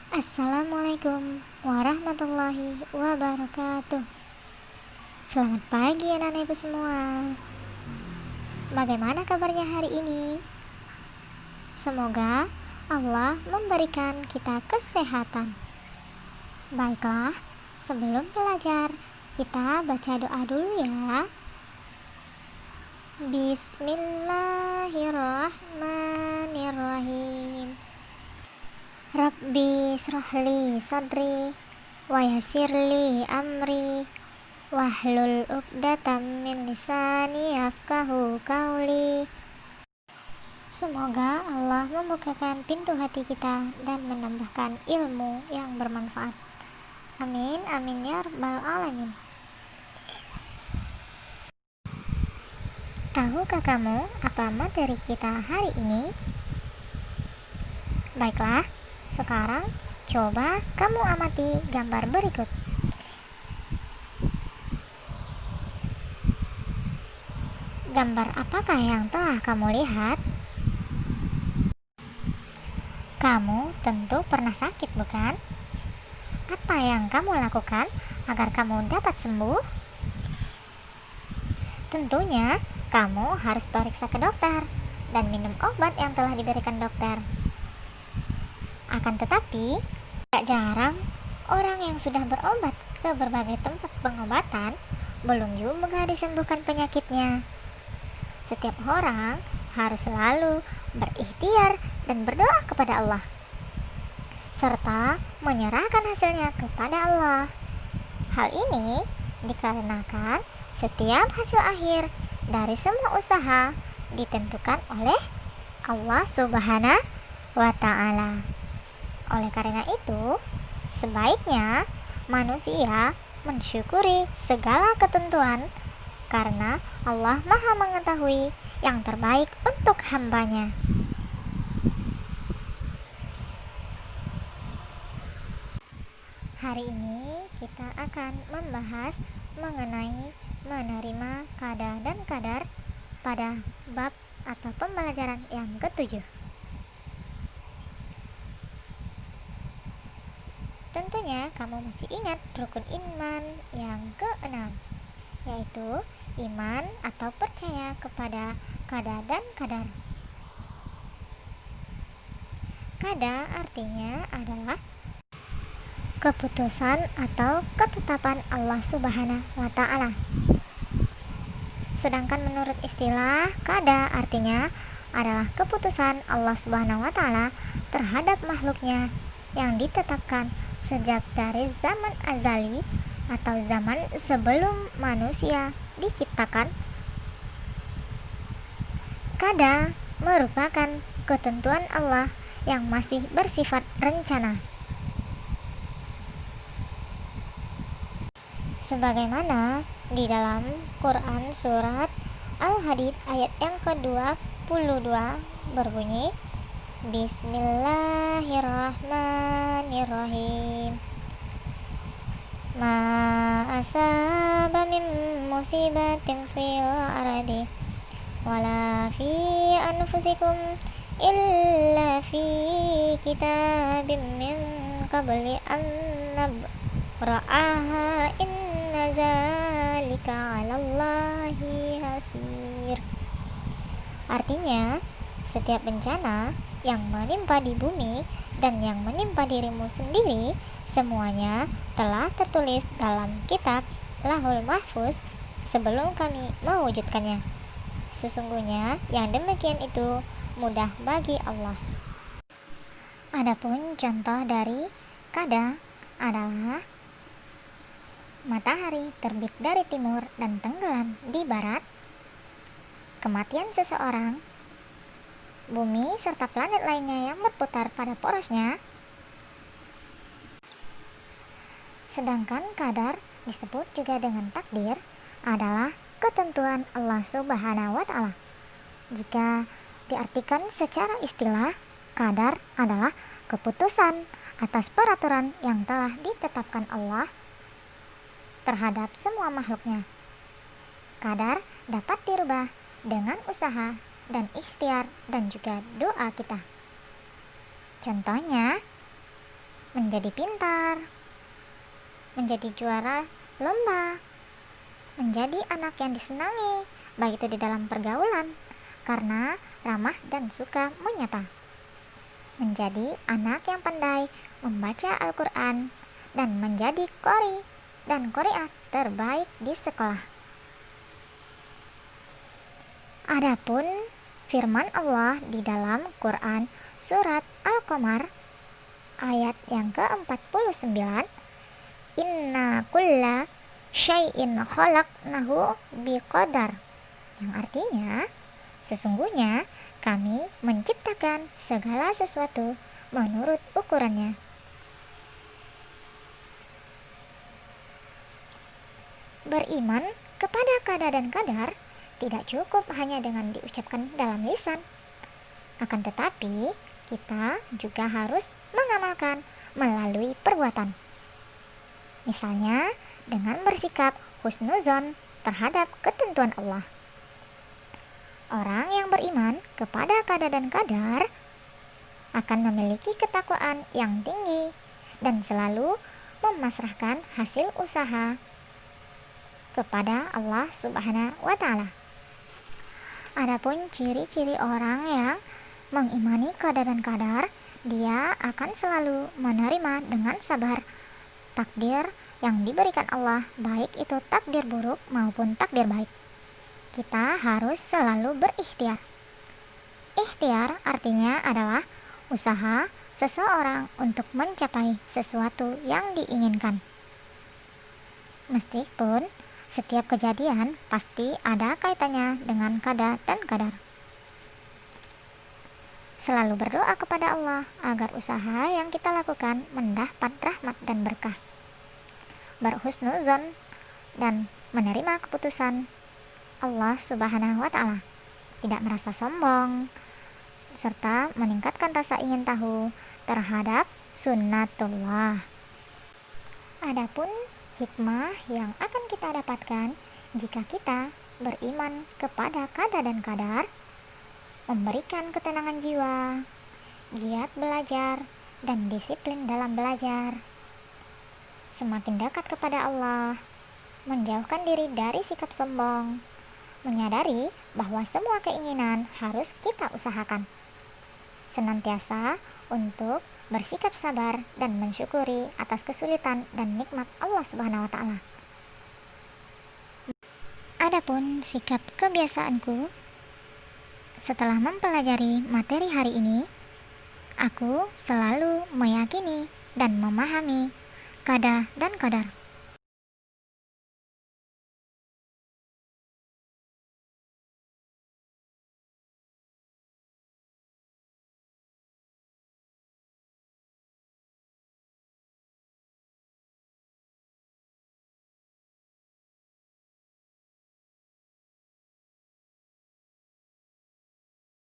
Assalamualaikum warahmatullahi wabarakatuh. Selamat pagi anak-anak ibu semua. Bagaimana kabarnya hari ini? Semoga Allah memberikan kita kesehatan. Baiklah, sebelum belajar, kita baca doa dulu ya. Bismillahirrahmanirrahim. Rabbi srohli sodri wa yassirli amri wahlul uqdatam min lisani yafqahu qauli. Semoga Allah membukakan pintu hati kita dan menambahkan ilmu yang bermanfaat. Amin, amin ya rabbal alamin. Tahukah kamu apa materi kita hari ini? Baiklah, sekarang coba kamu amati gambar berikut. Gambar apakah yang telah kamu lihat? Kamu tentu pernah sakit, bukan? Apa yang kamu lakukan agar kamu dapat sembuh? Tentunya, kamu harus periksa ke dokter dan minum obat yang telah diberikan dokter. Akan tetapi, tak jarang orang yang sudah berobat ke berbagai tempat pengobatan belum juga disembuhkan penyakitnya. Setiap orang harus selalu berikhtiar dan berdoa kepada Allah, serta menyerahkan hasilnya kepada Allah. Hal ini dikarenakan setiap hasil akhir dari semua usaha ditentukan oleh Allah Subhanahu wa Ta'ala. Oleh karena itu, sebaiknya manusia mensyukuri segala ketentuan karena Allah Maha mengetahui yang terbaik untuk hambanya. Hari ini kita akan membahas mengenai menerima qada dan qadar pada bab atau pembelajaran yang ketujuh. Tentunya kamu masih ingat rukun iman yang keenam, yaitu iman atau percaya kepada qada dan qadar. Qada artinya adalah keputusan atau ketetapan Allah Subhanahu wa Ta'ala. Sedangkan menurut istilah qada artinya adalah keputusan Allah Subhanahu wa Ta'ala terhadap makhluknya yang ditetapkan sejak dari zaman azali atau zaman sebelum manusia diciptakan. Qada merupakan ketentuan Allah yang masih bersifat rencana. Sebagaimana di dalam Quran surat Al-Hadid ayat yang ke-22 berbunyi, Bismillahirrahmanirrahim. Ma asaba min musibatin fil ardi wala fi anfusikum illa fi kitabim min qabli an nabra'aha inna zalika 'alallahi hasir. Artinya, setiap bencana yang menimpa di bumi dan yang menimpa dirimu sendiri, semuanya telah tertulis dalam kitab Lahul Mahfuz sebelum kami mewujudkannya. Sesungguhnya yang demikian itu mudah bagi Allah. Adapun contoh dari qada adalah matahari terbit dari timur dan tenggelam di barat, kematian seseorang, bumi serta planet lainnya yang berputar pada porosnya. Sedangkan qadar disebut juga dengan takdir adalah ketentuan Allah Subhanahu wa Ta'ala. Jika diartikan secara istilah, qadar adalah keputusan atas peraturan yang telah ditetapkan Allah terhadap semua makhluknya. Qadar dapat dirubah dengan usaha dan ikhtiar dan juga doa kita. Contohnya, menjadi pintar, menjadi juara lomba, menjadi anak yang disenangi, baik itu di dalam pergaulan, karena ramah dan suka menyapa, menjadi anak yang pandai membaca Al-Quran, dan menjadi qori dan qori'ah terbaik di sekolah. Adapun firman Allah di dalam Quran surat Al-Qamar ayat yang ke-49, inna kulla syai'in khalaqnahu biqadar, yang artinya sesungguhnya kami menciptakan segala sesuatu menurut ukurannya. Beriman kepada qada dan qadar tidak cukup hanya dengan diucapkan dalam lisan, akan tetapi kita juga harus mengamalkan melalui perbuatan. Misalnya dengan bersikap husnuzon terhadap ketentuan Allah. Orang yang beriman kepada qada dan qadar akan memiliki ketakwaan yang tinggi dan selalu memasrahkan hasil usaha kepada Allah Subhanahu wa Ta'ala. Adapun ciri-ciri orang yang mengimani qada dan qadar, dia akan selalu menerima dengan sabar takdir yang diberikan Allah, baik itu takdir buruk maupun takdir baik. Kita harus selalu berikhtiar. Ikhtiar artinya adalah usaha seseorang untuk mencapai sesuatu yang diinginkan. Meskipun setiap kejadian pasti ada kaitannya dengan qada dan qadar. Selalu berdoa kepada Allah agar usaha yang kita lakukan mendapat rahmat dan berkah. Berhusnuzon dan menerima keputusan Allah Subhanahu wa Ta'ala. Tidak merasa sombong, serta meningkatkan rasa ingin tahu terhadap sunnatullah. Adapun hikmah yang akan kita dapatkan jika kita beriman kepada qada dan qadar, memberikan ketenangan jiwa, giat belajar, dan disiplin dalam belajar, semakin dekat kepada Allah, menjauhkan diri dari sikap sombong, menyadari bahwa semua keinginan harus kita usahakan, senantiasa untuk bersikap sabar dan mensyukuri atas kesulitan dan nikmat Allah Subhanahu wa Ta'ala. Adapun sikap kebiasaanku setelah mempelajari materi hari ini, aku selalu meyakini dan memahami qada dan qadar.